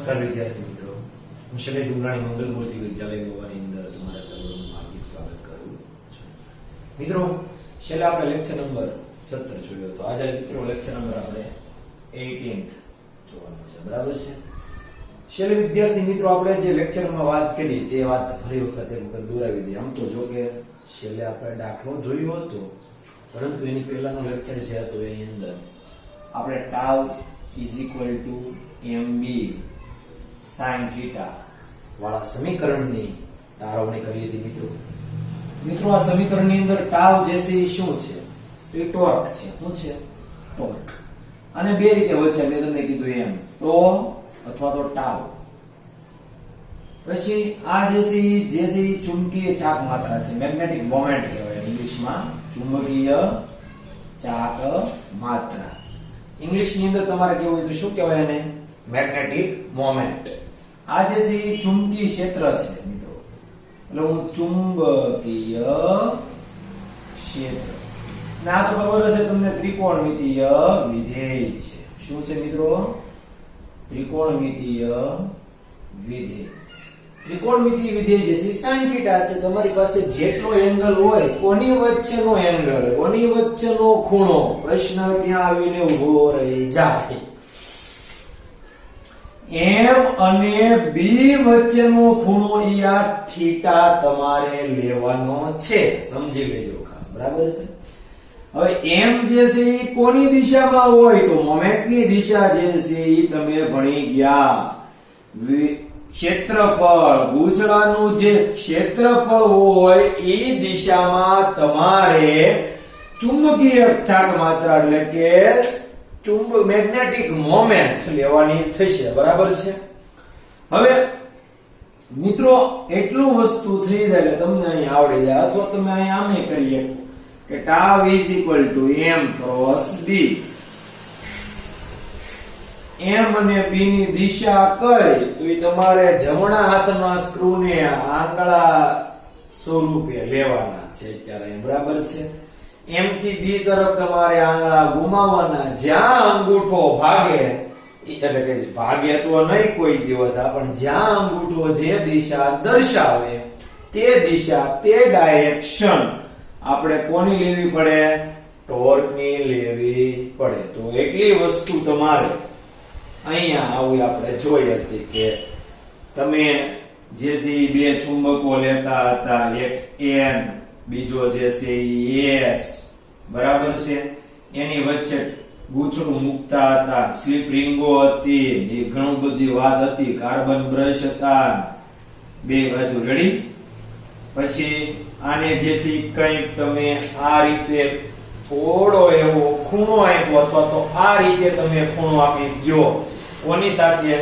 નમસ્કાર વિદ્યાર્થી મિત્રો, હું શૈલેષ ડુંગરાણી મંગલ મૂર્તિ વિદ્યાલય ગોવાની અંદર તમારા સર્વનું હાર્દિક સ્વાગત કરું છું. મિત્રો, છેલ્લે આપણે લેક્ચર નંબર 17 જોયો હતો. આજે મિત્રો લેક્ચર નંબર આપણે 18th જોવાનો છે, બરાબર છે? છેલ્લે વિદ્યાર્થી મિત્રો આપણે જે લેક્ચરમાં વાત કરી તે વાત ફરી વખત એક વખત દોરાવી દઈએ. આમ તો જો કે છેલ્લે આપણે દાખલો જોયો હતો, પરંતુ એની પહેલાનો લેક્ચર જે હતો એની અંદર આપણે ટાઉ mb sin θ વાળા સમીકરણની તારવણી કરી હતી મિત્રો. આ સમીકરણની અંદર ટાઉ જે છે એ શું છે? તો એ ટોર્ક છે. શું છે? ટોર્ક. અને બે રીતે વચ્ચે મેં તમને કીધું એમ, ટો અથવા તો ટાઉ. પછી આ જે છે એ ચુંબકીય ચાક માત્રા છે, મેગ્નેટિક મોમેન્ટ કહેવાય ઇંગ્લિશમાં, ચુંબકીય ચાક માત્રા. ઇંગ્લિશ ની અંદર તમારે કેવું હોય તો શું કહેવાય એને? Magnetic moment. આ જે છે એ ચુંબકીય ક્ષેત્ર છે મિત્રો, એટલે હું ચુંબકીય ક્ષેત્ર. ને આ તો ખબર હશે તમને, ત્રિકોણમિતીય વિધેય છે. શું છે મિત્રો? ત્રિકોણમિતીય વિધેય. ત્રિકોણમિતીય વિધેય જે છે sin θ છે. તમારી પાસે જેટલો એંગલ હોય, કોની વચ્ચેનો એંગલ, કોની વચ્ચેનો ખૂણો, પ્રશ્ન ત્યાં આવીને ઉભો રહી જાય. M અને B વચ્ચેનો ખૂણો ઈ આ થીટા તમારે લેવાનો છે. સમજી લેજો ખાસ, બરાબર છે? હવે M જે છે એ કોની દિશામાં હોય? તો મોમેન્ટની દિશા જે છે એ તમે ભણી ગયા. ક્ષેત્રફળ, ગૂંચળાનું જે ક્ષેત્રફળ હોય એ દિશામાં તમારે ચુંબકીય ચાક માત્રા એટલે કે મેગ્નેટિક મોમેન્ટ લેવાની થશે, બરાબર છે? હવે મિત્રો એટલું વસ્તુ થઈ જાય એટલે તમને અહીં આવડી જાય, અથવા તમે અહીં આમે કરીએ કે tau m cross b. M અને B ની દિશા કઈ? તો એ તમારે જમણા હાથના સ્ક્રૂ ને આંગળા સ્વરૂપે લેવાના છે ત્યારે, બરાબર છે? M થી B તરફ તમારે આંગળા ઘુમાવવાના. જ્યાં અંગૂઠો ભાગે, એટલે કે ભાગે તો નહીં કોઈ દિવસ, પણ જ્યાં અંગૂઠો જે દિશા દર્શાવે તે દિશા, તે ડાયરેક્શન આપણે કોની લેવી પડે? ટોર્કની લેવી પડે. તો એટલી વસ્તુ તમારે અહીંયા આવું આપણે જોઈ હતી કે તમે જે છે બે ચુંબકો લેતા હતા, એક N, બીજો જે છે S, બરાબર છે? એની વચ્ચે ગૂંચળું મૂકતા હતા, સ્લીપ રીંગો હતી, એ ઘણું બધી વાત હતી, કાર્બન બ્રશ હતા, બે બાજુ રેડી. પછી આને જે છે કંઈક તમે આ રીતે થોડો એવો ખૂણો આપ્યો, અથવા તો આ રીતે તમે ખૂણો આપી દો. કોની સાથે?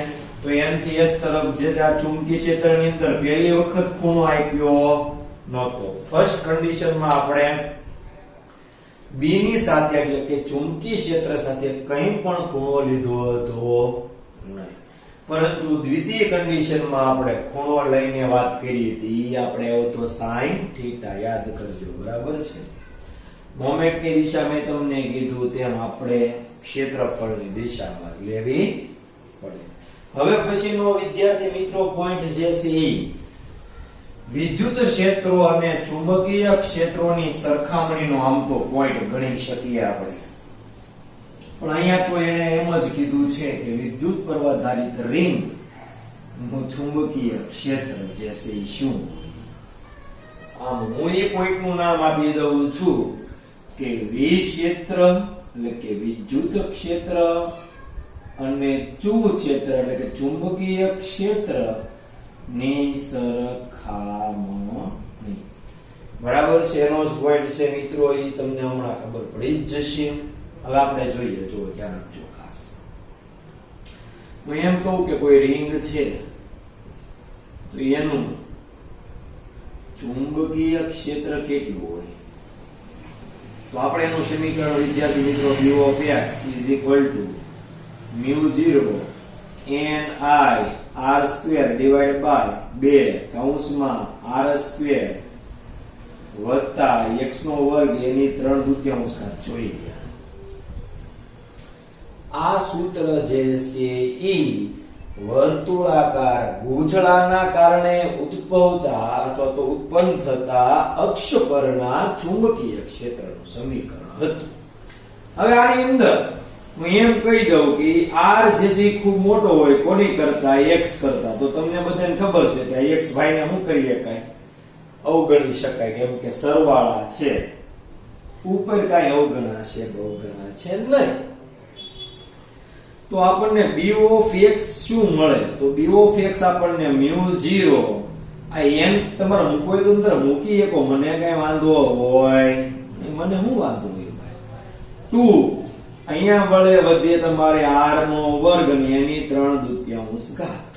તો N થી S તરફ જે આ ચુંબકીય ક્ષેત્રની અંદર પહેલી વખત ખૂણો આપ્યો નહોતો. ફર્સ્ટ કન્ડિશનમાં આપણે B ની સાથે એટલે કે ચુંબકીય ક્ષેત્ર સાથે કંઈ પણ ખૂણો લીધો હતો નહીં, પરંતુ દ્વિતીય કન્ડિશનમાં આપણે ખૂણો લઈને વાત કરી હતી. આપણે આવ્યો તો sin θ, યાદ કરજો, બરાબર છે? મોમેન્ટની દિશા મેં તમને કીધું તેમ આપણે ક્ષેત્રફળની દિશામાં લેવી પડે. હવે પછીનો વિદ્યાર્થી મિત્રો પોઈન્ટ જે છે વિદ્યુત ક્ષેત્રો અને ચુંબકીય ક્ષેત્રોની સરખામણીનો આમ તો પોઈન્ટ ગણી શકીએ આપણે, પણ અહીંયા તો એને એમ જ કીધું છે કે વિદ્યુત પ્રવાહધારિત રિંગ નું ચુંબકીય ક્ષેત્ર જે છે એ શું. આમ હું એ પોઈન્ટ નું નામ આપી દઉં છું કે વી ક્ષેત્ર એટલે કે વિદ્યુત ક્ષેત્ર અને ચુ ક્ષેત્ર એટલે કે ચુંબકીય ક્ષેત્ર ની સરખામણી, બરાબર છે? એનો જ પોઈન્ટ છે મિત્રો, એ તમને હમણાં ખબર પડી જ જશે. હવે આપણે જોઈએ, જો ધ્યાન આપજો ખાસ. હું એમ કહું કે કોઈ રિંગ છે તો એનું ચુંબકીય ક્ષેત્ર કેટલું હોય? તો આપણે એનું સમીકરણ વિદ્યાર્થી મિત્રો B of x is equal to μ0 n I r square divided by 2 કૌંસમાં r square વત્તા x નો વર્ગ એની 3/4 જોઈ ગયા. આ સૂત્ર જે છે ઈ વર્તુળાકાર ગૂંચળાના કારણે ઉદ્ભવતા અથવા તો ઉત્પન્ન થતા અક્ષ પરના ચુંબકીય ક્ષેત્રનું સમીકરણ હતું. હવે આની અંદર હું એમ કહી દઉં કે r જે છે ખૂબ મોટો હોય કોની કરતા x કરતા, તો તમને બધાને ખબર છે કે x y ને શું કરી શકાય, અવગણી શકાય, કેમ કે સરવાળા છે, ઉપર કાંઈ અવગણાશે છે નહીં. તો આપણને b of x શું મળે, તો b of x આપણને μ0, આ n તમારે મૂકવો હોય તો અંદર મૂકી શકો, મને કઈ વાંધો હોય મને શું વાંધો હોય ભાઈ. 2 અહીંયા વળે વધે તમારે r નો વર્ગ અને એની 3/2 ઘાત,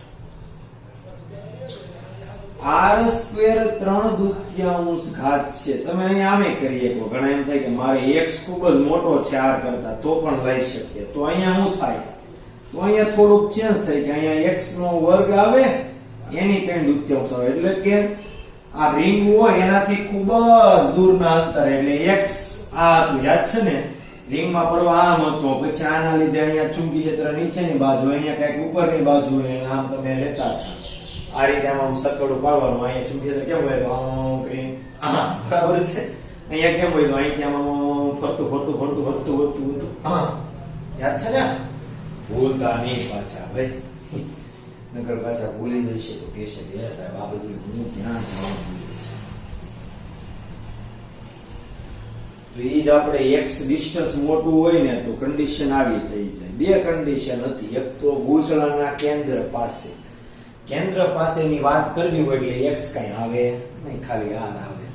r² 3/2 ઘાત છે. તમે અહીંયા આમે કરી શકો, ઘણા એમ થાય કે મારે x ખૂબ જ મોટો છે r કરતા, તો પણ લઈ શકીએ. તો અહીંયા શું થાય, તો અહીંયા થોડુંક ચેન્જ થાય કે અહીંયા x નો વર્ગ આવે એની 3/2 આવે, એટલે કે આ રિંગ હોય એનાથી ખૂબ જ દૂરના અંતરે, એટલે x આ હતું યાદ છે ને, રિંગમાં પરવા આમ હતો, પછી આના લીધે અહીંયા ચુંબકીય ક્ષેત્ર નીચેની બાજુ, અહીંયા કઈક ઉપરની બાજુ, આમ તમે લેતા હતા આ રીતે આમ સકડું પાડવાનું. અહીંયા ચુંબકીય ક્ષેત્ર કેમ હોય તો આમ કરીને બરાબર છે, અહીંયા કેમ હોય તો અહીંથી આમ ફરતું ફરતું ફરતું ફરતું ફરતું યાદ છે ને, ભૂલતા નહીં પાછા ભાઈ, નકર પાછા ભૂલી જશે તો કહેશે કે સાહેબ આ બધું હું ક્યાં જવાનું ભૂલી છે. તો એ જ આપણે x ડિસ્ટન્સ મોટું હોય ને તો કન્ડિશન આવી થઈ જાય. બે કન્ડિશન હતી, એક તો ગૂંચળાના કેન્દ્ર પાસેની વાત કરવી હોય એટલે x કઈ આવે નહીં, ખાલી r આવે.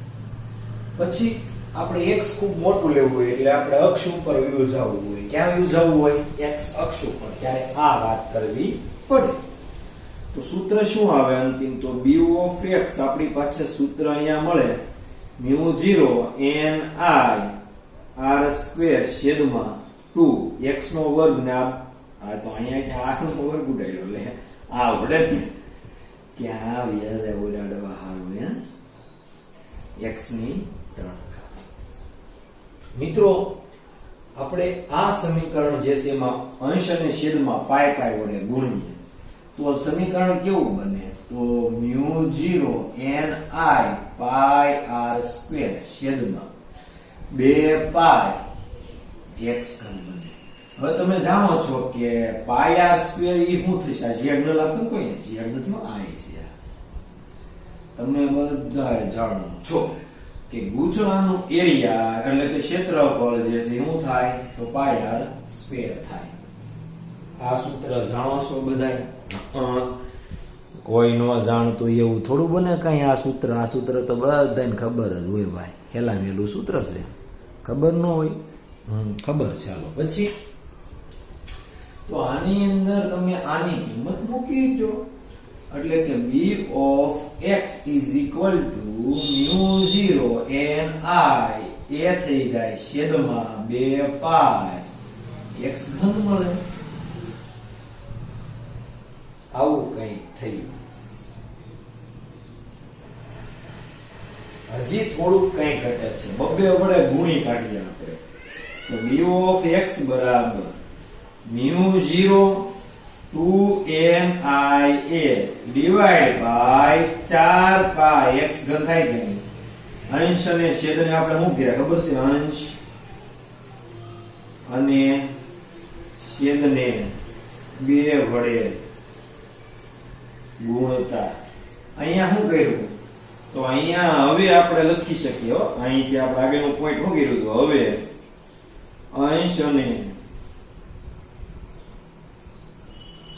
પછી આપણે x ખૂબ મોટું લેવું હોય એટલે આપણે અક્ષ ઉપર યોજાવવું હોય. ક્યાં યોજાવવું હોય, x અક્ષ ઉપર, ત્યારે આ વાત કરવી પડે. તો સૂત્ર શું આવે અંતિમ, તો b of x આપણી પાસે સૂત્ર અહીંયા મળે μ0 n I r² છેદમાં 2 x નો વર્ગ ને આ તો અહીંયા r નો વર્ગ ઉડાડ્યો, લે આ ઉડે ને ક્યાં વ્યાજ ઉડાડવા હારું x ની 3 ઘાત. મિત્રો આપણે આ સમીકરણ જે છે એમાં અંશ અને છેદમાં પાય વડે ગુણીએ તો સમીકરણ કેવું બને, તો μ0 n I પાય r² છેદમાં 2 પાય x ઘન બને. હવે તમે જાણો છો કે પાય r² ઈ શું થશે, z ન લાગતું કોઈ ને, z નથી I છે, તમે બધા જાણો છો કે ગૂંચળાનું એરિયા એટલે કે ક્ષેત્રફળ જે છે શું થાય, તો પાય r² થાય. આ સૂત્ર જાણો છો બધાય, કોઈ નો જાણતું એવું થોડું બને કઈ. આ સૂત્ર તો બધાને ખબર જ હોય ભાઈ, હેલા મેલું સૂત્ર છે, ખબર ન હોય ખબર છે. હાલો પછી તો આની અંદર તમે આની કિંમત મૂકી દો, એટલે કે b of x is equal to μ0 n I એ થઈ જાય છેદમાં 2 પાય x ઘન મળે. આવું કઈ થયું. હજી થોડુંક કઈ ઘટે છે, બબ્બે વડે ગુણી કાઢીએ આપણે. તો b of x બરાબર μ0 2n I a divide by 4 pi x ઘન થાય કે નહીં. અંશ અને છેદને આપણે શું કહેવાય ખબર છે, અંશ અને છેદને 2 વડે ગુણતા. અહીંયા શું કર્યું, તો અહીંયા હવે આપણે લખી શકીએ, અહીંથી આપણે આગળનું પોઈન્ટ શું કર્યું, તો હવે અંશ અને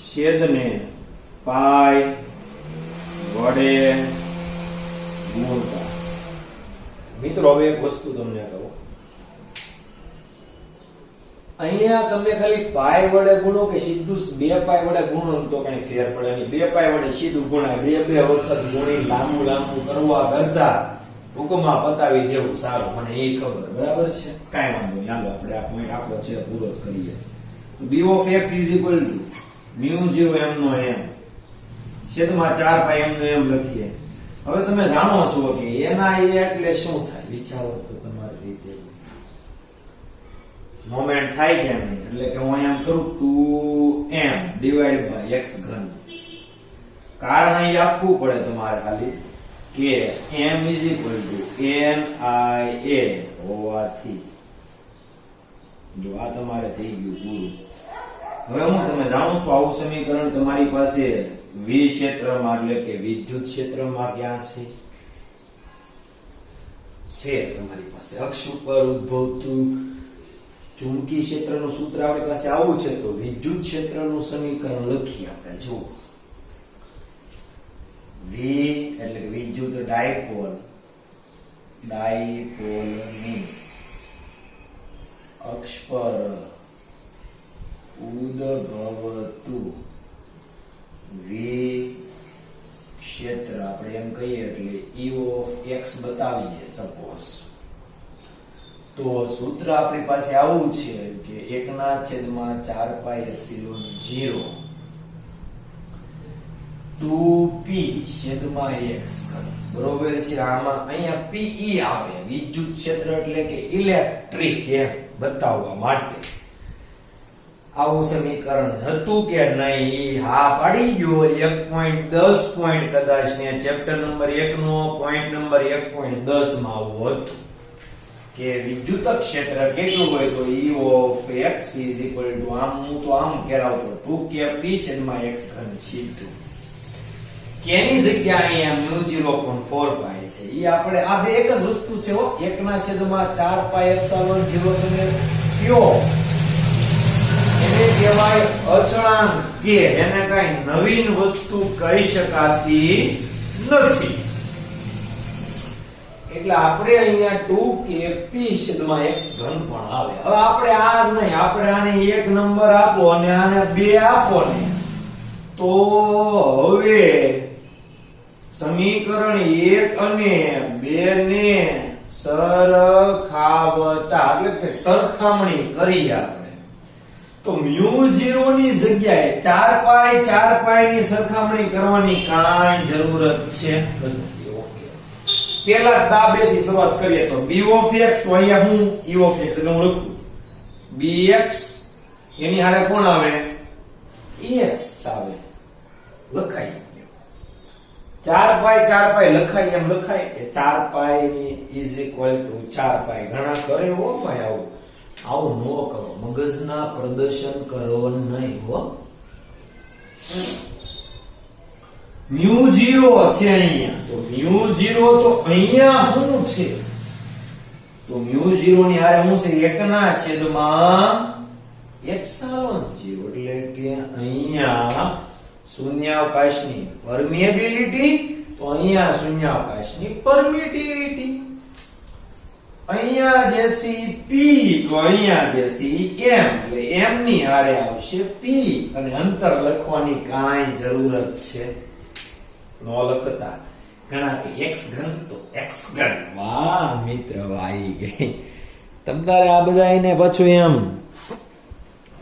છેદને પાય વડે ગુણતા. મિત્રો હવે એક વસ્તુ તમને કહું, અહીંયા તમે ખાલી પાય વડે ગુણો કે સીધું 2 પાય વડે ગુણો તો કઈ ફેર પડે નહીં. 2 પાય વડે સીધું ગુણાય, 2 વખત ગુણી લાંબુ કરવા કરતા ટૂંકમાં પતાવી દેવું સારું, મને એ ખબર બરાબર છે, કાંઈ વાંધો નહીં. હાલો આપણે આ પોઈન્ટ આપણો છે પૂરો જ કરીએ. તો b of x is equal to μ0 m no m છેદમાં 4 પાય m નો m લખીએ. હવે તમે જાણો છો કે એના એ એટલે શું થાય, વિચારો તો તમારી રીતે મોમેન્ટ થાય કે નહીં. એટલે કે હું અહીંયા કરું 2m ડિવાઇડ બાય x ઘન કારણ અહીં આપવું પડે તમારે ખાલી કે m = NIA હોવાથી. જો આ તમારે થઈ ગયું પૂરું. હવે હું તમે જાણો છો આવું સમીકરણ તમારી પાસે V ક્ષેત્રમાં એટલે કે વિદ્યુત ક્ષેત્રમાં ક્યાં છે? તમારી પાસે અક્ષ ઉપર ઉદ્ભવતું ચુંબકીય ક્ષેત્રનું સૂત્ર આપણી પાસે આવું છે. તો વિદ્યુત ક્ષેત્રનું સમીકરણ લખીએ આપણે. જો V એટલે કે વિદ્યુત ડાયપોલની અક્ષ પર ઉદ્ભવતું V ક્ષેત્ર આપણે એમ કહીએ એટલે E(x) બતાવીએ સપોઝ. તો સૂત્ર આપણી પાસે આવું છે કે 1/4πε0 2p/x બરોબર છે. આમાં અહીંયા pe આવે વિદ્યુત ક્ષેત્ર એટલે કે ઇલેક્ટ્રિક એમ બતાવવા માટે. આવું સમીકરણ હતું કે નહીં? હા પાડી ગયો. 1.10 પોઈન્ટ કદાચ ને ચેપ્ટર નંબર 1 નો પોઈન્ટ નંબર 1.10 માં આવું હતું કે વિદ્યુત ક્ષેત્ર કેટલું હોય તો E(x) આમ હું તો આમ કરાવતો 2kp/x સીધું. કેની જગ્યા અહીંયા 0.4π છે. ઈ આપણે આ બે એક જ વસ્તુ છે હો. 1/4πε0 તમે કયો એને કહેવાય અચળાંક કે એને કઈ નવીન વસ્તુ કહી શકાતી નથી. એટલે આપણે અહીંયા 2kp/x પણ આવે. હવે આપણે આ નહીં, આપણે આને 1 નંબર આપો અને આને 2 આપો ને તો હવે સમીકરણ 1 અને 2 ને સરખાવતા એટલે કે સરખામણી કરી આપણે તો μ0 ની જગ્યાએ 4π ની સરખામણી કરવાની કાંઈ જરૂરત છે નથી. ઓકે, પહેલા દાબેથી શરૂઆત કરીએ તો b(x) તો અહીંયા હું e(x) એટલે હું લખું bx એની હારે કોણ આવે? ex આવે. લખાય 4π લખાય એમ લખાય કે 4π = 4π. ઘણા કરે હો ભાઈ આવું ન કરો. મગજના પ્રદર્શન કરો નહીં હો. μ0 છે અહીંયા તો μ0 તો અહીંયા શું છે? તો μ0 ની હારે શું છે? 1/ε0 એટલે કે અહીંયા શૂન્યાવકાશની પરમિએબિલિટી તો અહીંયા શૂન્યાવકાશની પરમિટિવિટી. અહીંયા જે p તો અહીંયા જે m એટલે m ની હારે આવશે p અને અંતર લખવાની કાંઈ જરૂરત છે નો લખતા. ઘણા કે x3 તો x3. વાહ મિત્ર આવી ગઈ. તમારે આ બધા એને પાછું એમ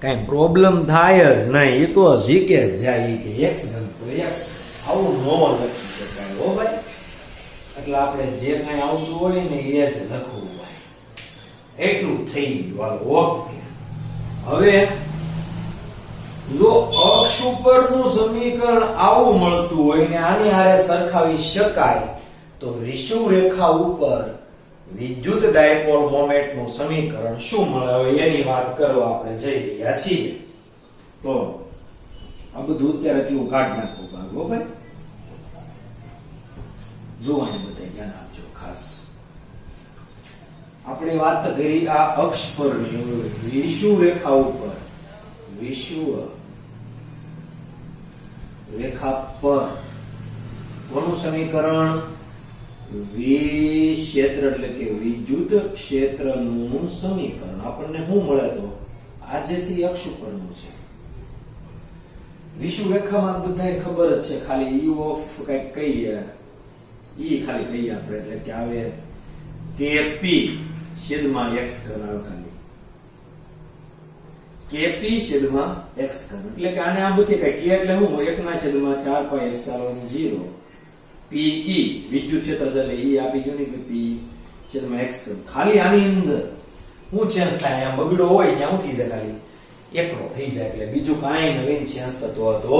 કઈ પ્રોબ્લેમ થાય જ નહીં. એ તો શીખે જ જાય કે x3 તો x આવું નો લખી શકાય હો ભાઈ. એટલે આપણે જે કઈ આવતું હોય ને એ જ લખવું ભાઈ. એટલું થઈ ગયું. ઓકે, હવે જો અક્ષ ઉપરનું સમીકરણ આવું મળતું હોય ને આની હારે સરખાવી શકાય તો વિષુવ રેખા ઉપર વિદ્યુત ડાયપોલ મોમેન્ટનું સમીકરણ શું મળે? હવે એની વાત કરવા આપણે જઈ રહ્યા છીએ. તો આ બધું અત્યારે એટલું કાઢ નાખવું ભાગો ભાઈ. જો અહીંયા બધા ધ્યાન આપજો ખાસ. આપણે વાત કરી આ અક્ષ પરની વિષુવ રેખા ઉપર વિષુવ રેખા પર કોનું સમીકરણ? V ક્ષેત્ર એટલે કે વિદ્યુત ક્ષેત્રનું સમીકરણ આપણને શું મળે? તો આ જે છે અક્ષ ઉપરનું છે. વિષુવ રેખામાં બધાય ખબર જ છે. ખાલી E of કઈક કહીએ ખાલી કહીએ આપણે એટલે કે આવે kp/x આવે ખાલી kp/x એટલે કે આને આમ લખીએ કે k એટલે હું 1/4πε0 pe વિદ્યુત ક્ષેત્ર એટલે e આપી ગયો ને કે p/x ખાલી આની અંદર હું ચેન્જ થાય આમ બગડો હોય ત્યાં ઉઠી જાય ખાલી એકડો થઈ જાય એટલે બીજું કાંઈ નવીન ચેન્જ થતો હતો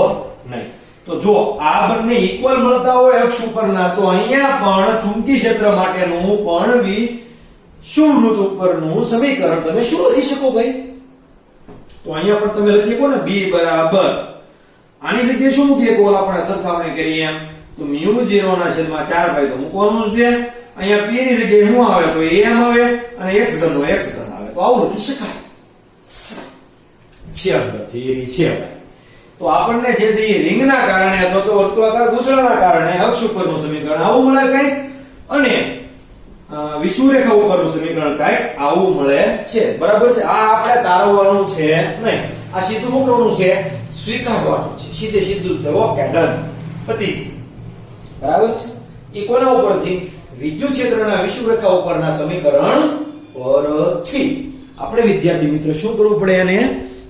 નહીં. તો જો આ બંને ઇક્વલ મળતા હોય અક્ષ ઉપરના, તો અહીંયા પણ ચુંબકી ક્ષેત્ર માટેનું પણ વિષુવવૃત્ત ઉપરનું સમીકરણ તમે શું લખી શકો ભાઈ? તો અહીંયા પણ તમે લખી શકો ને b બરાબર, આની જગ્યાએ શું મૂકીએ કે ઓલા આપણે સરખામણી કરીએ એમ, તો μ0 ના છેદમાં 4 પાઈ તો મૂકવાનું જ છે. અહીંયા p ની જગ્યાએ શું આવે તો am આવે અને x ઘન નો x ઘન આવે, તો આવું લખી શકાય છે. અંદર થિયરી છે ભાઈ. તો આપણને જે છે એ રિંગના કારણે અથવા તો વર્તુળાકાર ગૂંચળાના કારણે અક્ષ ઉપરનું સમીકરણ આવું મળે કઈ, અને વિષુવરેખા ઉપરનું સમીકરણ કઈ આવું મળે છે. બરાબર છે. આ આપણે તારવવાનું છે નહીં, આ સીધું મોકલવાનું છે, સ્વીકારવાનું છે, સીધે સીધું તો ઓકે ડન પતિ. બરાબર છે. એ કોના ઉપરથી? વિદ્યુત ક્ષેત્રના વિષુવરેખા ઉપરના સમીકરણ પરથી. આપણે વિદ્યાર્થી મિત્રો શું કરવું પડે? એને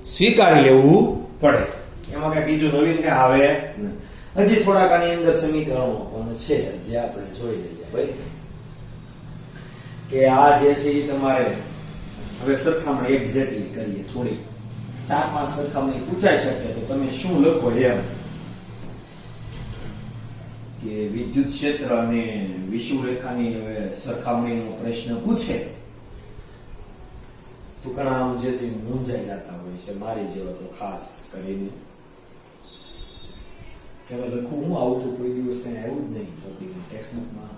સ્વીકારી લેવું પડે. એમાં કઈ બીજું નવીન કઈ આવે નહીં. હજી થોડાક આની અંદર સમીકરણો પણ છે જે આપણે જોઈ લઈએ ભાઈ, કે આ જે છે તમારે હવે સરખામણી એક્ઝેક્ટલી કરીએ. થોડી 4-5 સરખામણી પૂછાઈ શકે તો તમે શું લખો એમ કે વિદ્યુત ક્ષેત્ર અને વિષુવરેખાની હવે સરખામણીનો પ્રશ્ન પૂછે તો ઘણા આમ જે છે મૂંઝાઈ જતા હોય છે, મારી જેવો તો ખાસ કરીને. કે લખું હું આવતું કોઈ દિવસ કઈ આવ્યું જ નહીં ચોપડીમાં, ટેક્સ્ટબુકમાં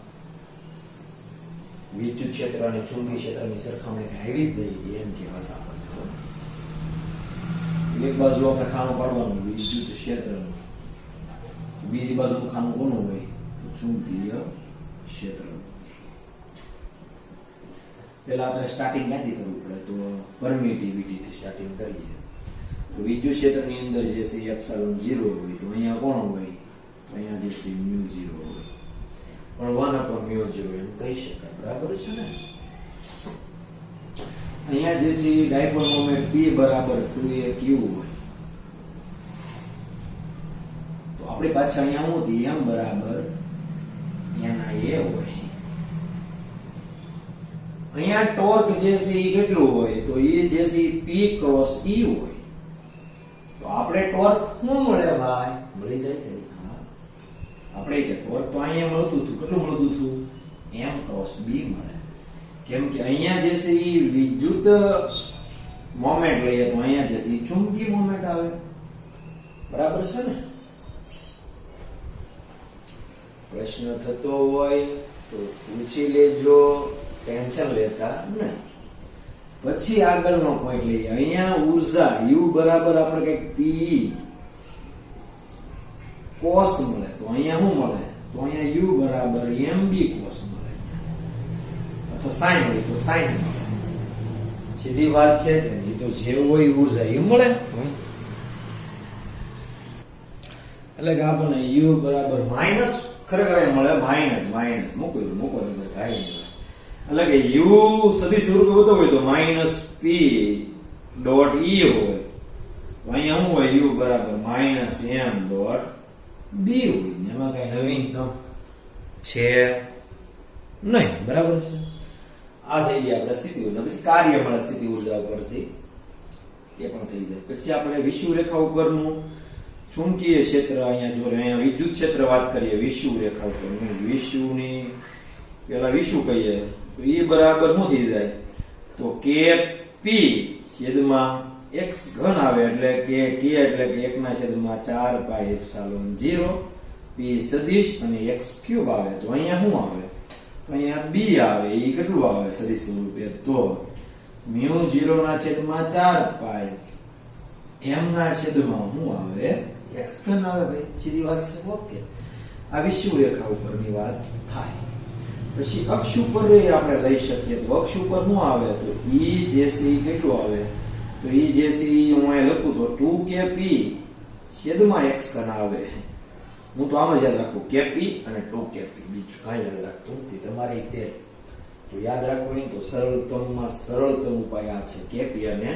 વિદ્યુત ક્ષેત્ર અને ચુંબકી ક્ષેત્રની સરખામણી કઈ આવી જ નહીં એમ કે બસ આપણને. એક બાજુ આપણે ખાનું પાડવાનું વિદ્યુત ક્ષેત્રનું, બીજી બાજુનું ખાનું કોનું હોય તો ચુંબકીય ક્ષેત્ર. પેલા આપણે સ્ટાર્ટિંગ ક્યાંથી કરવું પડે? તો પરમિટિવિટી થી સ્ટાર્ટિંગ કરીએ. તો વિદ્યુત ક્ષેત્રની અંદર જે છે એપ્સિલોન 0 હોય તો અહીંયા કોણ હોય? તો અહીંયા જે છે μ0 હોય, પણ 1/μ0 એમ કહી શકાય. બરાબર છે ને? અહીંયા જે છે ડાયપોલ મોમેન્ટ P બરાબર 2aq હોય, તો આપણે પાછા અહીંયા શું હતી? m બરાબર na હોય. અહીંયા ટોર્ક જે છે એ કેટલું હોય? તો એ જે છે P ક્રોસ E હોય. તો આપણે ટોર્ક શું મળે ભાઈ? મળી જાય કે નહીં? હા, આપણે કે ટોર્ક તો અહીંયા મળતું હતું. કેટલું મળતું હતું? m ક્રોસ b મળે. કેમ કે અહીંયા જે છે એ વિદ્યુત મોમેન્ટ લઈએ તો અહીંયા જે છે એ ચુંબકી મોમેન્ટ આવે. બરાબર છે ને? પ્રશ્ન થતો હોય તો પૂછી લેજો, ટેન્શન લેતા નહીં. પછી આગળનો પોઈન્ટ લઈએ. અહીંયા ઉર્જા U બરાબર આપણે કઈક P cos મળે, તો અહીંયા શું મળે? તો અહીંયા U બરાબર mb cos મળે, અથવા sin હોય તો sin મળે. સીધી વાત છે કે એ તો જે હોય ઉર્જા એ મળે. એટલે કે આપણને U બરાબર માઇનસ, ખરેખર મળે માઇનસ મૂકો કાંઈ નહીં. એટલે કે U સદી સ્વરૂપે બતાવો હોય તો -p ડોટ E હોય, તો અહીંયા શું હોય? U બરાબર -m ડોટ b હોય. એમાં કઈ નવીનતમ છે નહીં. બરાબર છે? આ થઈ ગયા આપણે સ્થિતિ ઉર્જા. પછી કાર્ય મળે સ્થિતિ ઉર્જા ઉપરથી, એ પણ થઈ જાય. પછી આપણે વિષુવરેખા ઉપરનું ચુંબકીય ક્ષેત્ર અહીંયા જો અહીંયા વિદ્યુત ક્ષેત્ર વાત કરીએ વિષુવરેખા ઉપરનું. વિષુવની પેલા વિષુવ કહીએ તો E બરાબર શું થઈ જાય? તો kp છેદમાં x ઘન આવે, એટલે કે k એટલે કે 1/4 પાઈ એપ્સિલોન 0 p સદિશ અને x ક્યુબ આવે. તો અહીંયા શું આવે? તો અહીંયા b આવે. એ કેટલું આવે સદિશ સ્વરૂપે? તો μ0/4 પાઈ m ના છેદમાં શું આવે? x ઘન આવે ભાઈ. સીધી વાત છે. ઓકે, આ વિષુવરેખા ઉપરની વાત થાય. પછી અક્ષ ઉપર આપણે લઈ શકીએ. તો અક્ષ ઉપર શું આવે? તો E જે છે કેટલું આવે? તો E જે છે હું અહીંયા લખું તો 2kp છેદમાં x ઘન આવે. હું તો આમ જ યાદ રાખું kp અને 2kp, બીજું કાંઈ યાદ રાખતું નથી. તમારે તે તો યાદ રાખવું નહીં તો સરળતમમાં સરળતમ ઉપાય આ છે, kp અને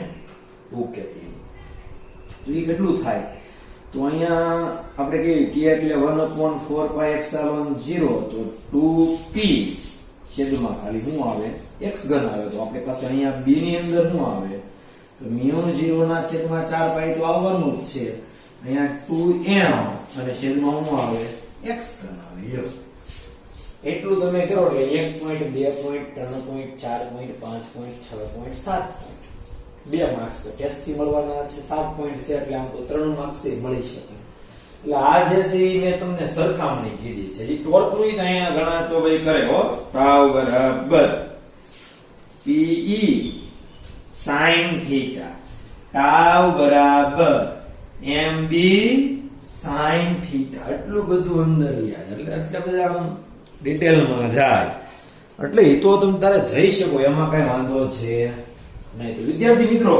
2kp. તો એ કેટલું થાય? તો અહીંયા આપણે કહીએ k એટલે 1/4 પાઈ એપ્સિલોન 0, તો 2p છેદમાં ખાલી શું આવે? x ઘન આવે. તો આપણે પાસે અહીંયા b ની અંદર શું આવે? તો μ0/4 પાઈ તો આવવાનું જ છે. અહીંયા 2m અને છેદમાં શું આવે x ઘન આવે યો એટલું તમે કરો એટલે 1 point 2 point 3 point 4 point 5 point 6 point 7 point 2 marks તો ટેસ્ટ થી મળવાના છે 7 પોઈન્ટ છે એટલે આમ તો 3 માર્ક્સ મળી શકે એટલે આ જે છે એ મેં તમને સરખામણી કીધી છે જે ટોર્ક નું અહીંયા ઘણા તો ભાઈ કરે હો ટાઉ બરાબર PE sin થીટા ટાઉ બરાબર MB sin થીટા એટલું બધું અંદર યાર એટલે બધા આમ ડિટેલમાં જાય એટલે એ તો તમે તારે જઈ શકો એમાં કઈ વાંધો છે નહીં તો વિદ્યાર્થી મિત્રો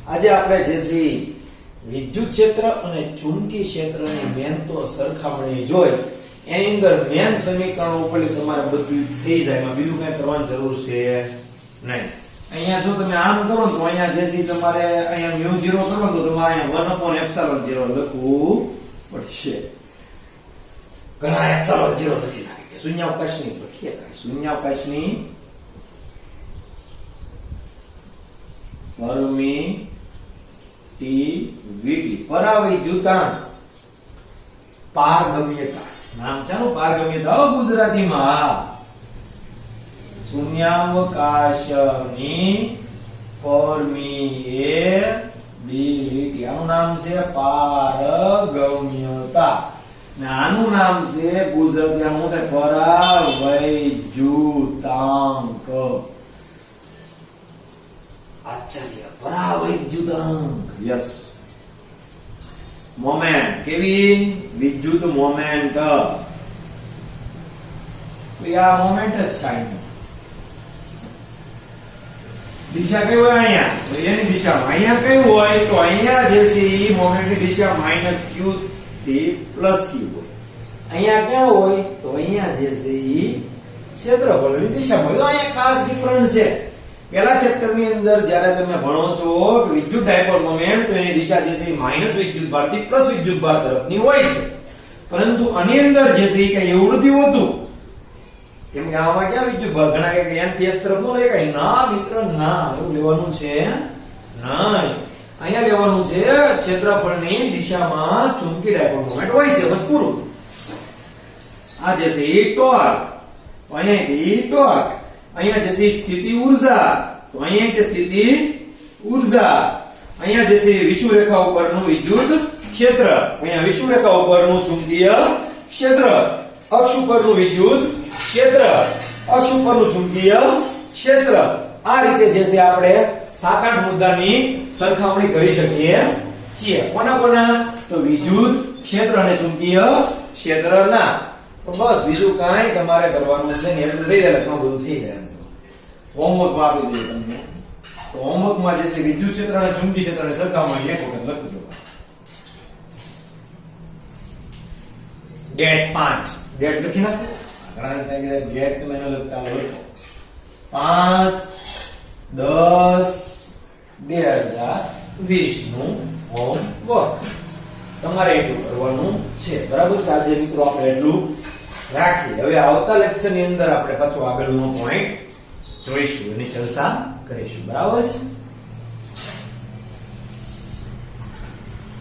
આજે આપણે જે છે વિદ્યુત ક્ષેત્ર અને ચુંબકીય ક્ષેત્રની મેન તો સરખામણી જોઈ એની અંદર મેન સમીકરણો ઉપર તમારે બધું થઈ જાય એમાં બીજું કઈ કરવાની જરૂર છે નહીં અહીંયા જો તમે આમ કરો તો અહીંયા જે છે તમારે અહીંયા μ0 કરો તો તમારે અહીંયા 1/ε0 લખવું પડશે ઘણા એપ્સિલોન 0 લખી નાખે કે શૂન્યાવકાશની લખીએ કાઈ શૂન્યાવકાશની પરમિટિવિટી પરાવૈદ્યુતાંક પારગમ્યતા નામ છે નું પારગમ્યતા ગુજરાતીમાં શૂન્યાવકાશની પરમિએબિલિટી આનું નામ છે પારગમ્યતા આનું નામ છે ગુજરાતીમાં શું થાય પરાવૈદ્યુતાંક આચાર્ય પરાવૈદ્યુતાંક યસ મોમેન્ટ કેવી વિદ્યુત મોમેન્ટ આ મોમેન્ટ જ છે દિશા કઈ હોય અહીંયા તો એની દિશામાં અહીંયા કઈ હોય તો અહીંયા જે છે ઈ મોમેન્ટની દિશા -q થી +q હોય અહીંયા ક્યાં હોય તો અહીંયા જે છે ઈ ક્ષેત્રફળની દિશામાં હોય અહીંયા ખાસ ડિફરન્સ છે પહેલા ચેપ્ટર ની અંદર જ્યારે તમે ભણો છો કે વિદ્યુત ડાયપોલ મોમેન્ટ તો એની દિશા જે છે માઈનસ વિદ્યુતભાર થી પ્લસ વિદ્યુતભાર તરફની હોય છે પરંતુ આની અંદર જે છે એ કઈ એવું નથી હોતું કેમ કે આમાં ક્યાં વિદ્યુતભાર ઘણા કે n થી s તરફ નો લે કઈ ના મિત્ર ના એવું લેવાનું છે નહીં અહીંયા લેવાનું છે ક્ષેત્રફળની દિશામાં ચુંબકીય ડાયપોલ મોમેન્ટ હોય છે બસ પૂરું આ જે છે એ ટોર્ક તો અહીંયા ટોર્ક અહીંયા જે છે સ્થિતિ ઊર્જા તો અહીંયા કે સ્થિતિ ઊર્જા અહીંયા જે છે વિષુવરેખા ઉપરનું વિદ્યુત ક્ષેત્ર અહીંયા વિષુવરેખા ઉપરનું ચુંબકીય ક્ષેત્ર અક્ષ ઉપરનું વિદ્યુત ક્ષેત્ર અક્ષ ઉપરનું ચુંબકીય ક્ષેત્ર આ રીતે જે છે આપણે 7-8 મુદ્દાની સરખામણી કરી શકીએ છીએ કોના તો વિદ્યુત ક્ષેત્ર અને ચુંબકીય ક્ષેત્રના તો બસ બીજું કાંઈ તમારે કરવાનું છે ને એટલું થઈ જાય એટલે બધું થઈ જાય હોમવર્ક આપી દઈએ તમને તો હોમવર્ક માં જે છે વિદ્યુત ક્ષેત્ર અને ચુંબકીય ક્ષેત્રની સરખામણી એક વખત લખજો ડેટ 5 ડેટ લખી નાખો ઘણા થાય કે ડેટ તમે ન લખતા હોય 5-10-2020 નું હોમવર્ક તમારે એટલું કરવાનું છે બરાબર છે આજે મિત્રો આપણે એટલું રાખીએ હવે આવતા લેક્ચર ની અંદર આપણે પાછો આગળનો પોઈન્ટ જોઈશું એની ચર્ચા કરીશું બરાબર છે